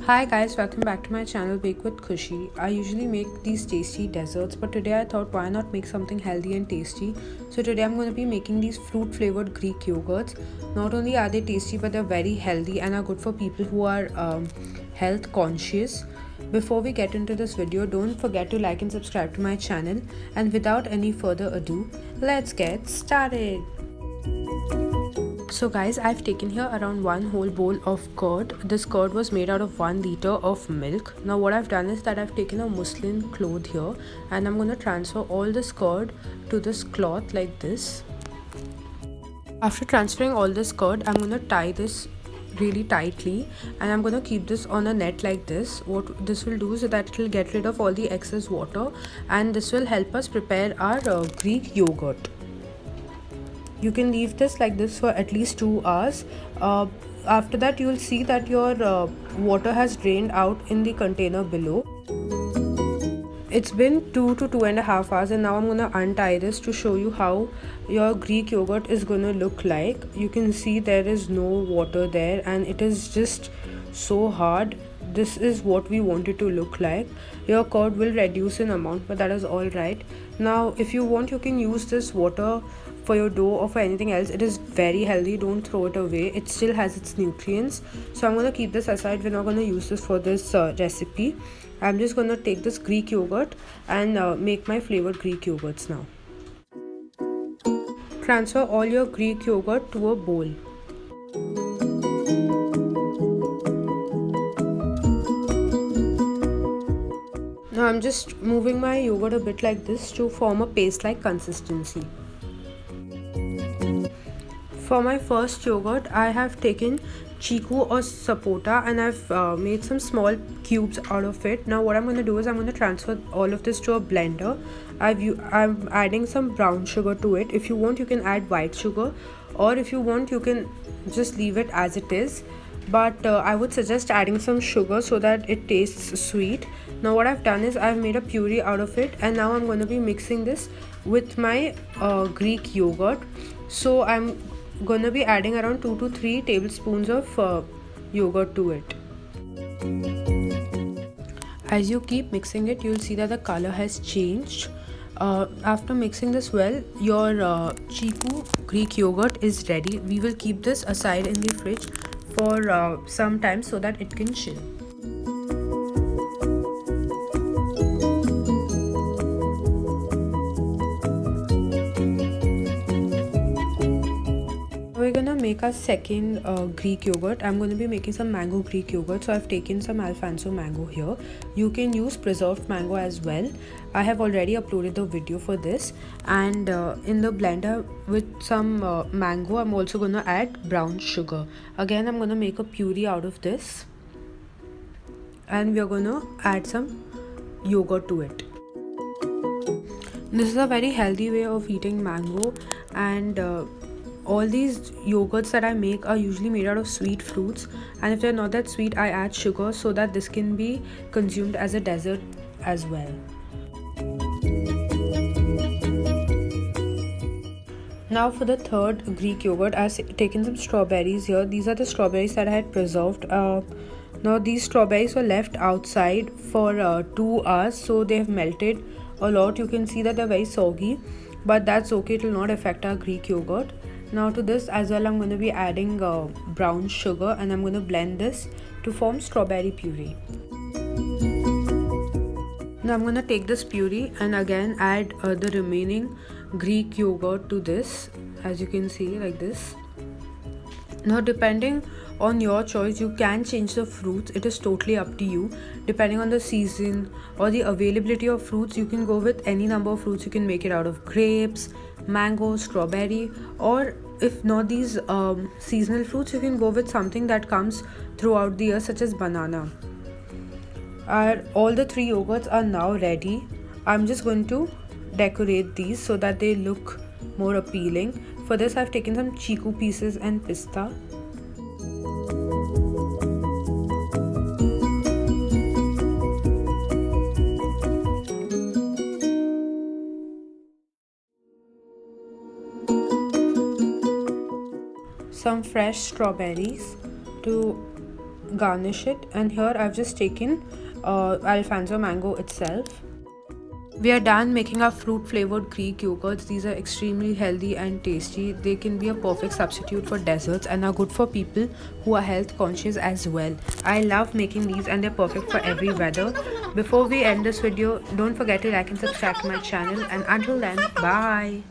Hi guys, welcome back to my channel Bake with Khushi. I usually make these tasty desserts, but today I thought why not make something healthy and tasty. So today I'm going to be making these fruit flavored Greek yogurts. Not only are they tasty, but they're very healthy and are good for people who are health conscious. Before we get into this video, don't forget to like and subscribe to my channel. And without any further ado, let's get started. So guys, I've taken here around one whole bowl of curd. This curd was made out of 1 liter of milk. Now what I've done is that I've taken a muslin cloth here and I'm going to transfer all this curd to this cloth like this. After transferring all this curd, I'm going to tie this really tightly and I'm going to keep this on a net like this. What this will do is that it will get rid of all the excess water and this will help us prepare our Greek yogurt. You can leave this like this for at least 2 hours. After that you will see that your water has drained out in the container below. It's been 2 to 2.5 hours and now I'm gonna untie this to show you how your Greek yogurt is gonna look like. You can see there is no water there and it is just so hard. This is what we want it to look like. Your curd will reduce in amount, but that is all right. Now if you want, you can use this water for your dough or for anything else. It is very healthy, don't throw it away, it still has its nutrients. So I'm going to keep this aside. We're not going to use this for this recipe. I'm just going to take this Greek yogurt and make my flavored Greek yogurts now. Transfer all your Greek yogurt to a bowl. Now I'm just moving my yogurt a bit like this to form a paste-like consistency. For my first yogurt, I have taken chiku or sapota and I've made some small cubes out of it. Now what I'm going to do is I'm going to transfer all of this to a blender. I'm adding some brown sugar to it. If you want, you can add white sugar, or if you want, you can just leave it as it is. But I would suggest adding some sugar so that it tastes sweet. Now what I've done is I've made a puree out of it and now I'm going to be mixing this with my Greek yogurt. So I'm gonna be adding around 2 to 3 tablespoons of yogurt to it. As you keep mixing it, you'll see that the color has changed. After mixing this well, your chiku Greek yogurt is ready. We will keep this aside in the fridge for some time so that it can chill. We're gonna make our second Greek yogurt. I'm going to be making some mango Greek yogurt. So I've taken some Alfonso mango here. You can use preserved mango as well. I have already uploaded the video for this. And in the blender with some mango, I'm also going to add brown sugar. Again, I'm going to make a puree out of this. And we're going to add some yogurt to it. This is a very healthy way of eating mango, and all these yogurts that I make are usually made out of sweet fruits, and if they're not that sweet, I add sugar so that this can be consumed as a dessert as well. Now for the third Greek yogurt, I've taken some strawberries here. These are the strawberries that I had preserved. Now these strawberries were left outside for 2 hours, so they have melted a lot. You can see that they're very soggy, but that's okay, it will not affect our Greek yogurt. Now to this as well, I'm going to be adding brown sugar and I'm going to blend this to form strawberry puree. Now I'm going to take this puree and again add the remaining Greek yogurt to this, as you can see like this. Now depending on your choice, you can change the fruits. It is totally up to you. Depending on the season or the availability of fruits, you can go with any number of fruits. You can make it out of grapes, mango, strawberry, or if not these seasonal fruits, you can go with something that comes throughout the year, such as banana. All the 3 yogurts are now ready. I'm just going to decorate these so that they look more appealing. For this, I've taken some chiku pieces and pista. Some fresh strawberries to garnish it. And here I've just taken Alfonso mango itself. We are done making our fruit flavored Greek yogurts. These are extremely healthy and tasty. They can be a perfect substitute for desserts and are good for people who are health conscious as well. I love making these and they're perfect for every weather. Before we end this video, don't forget to like and subscribe to my channel, and until then, bye.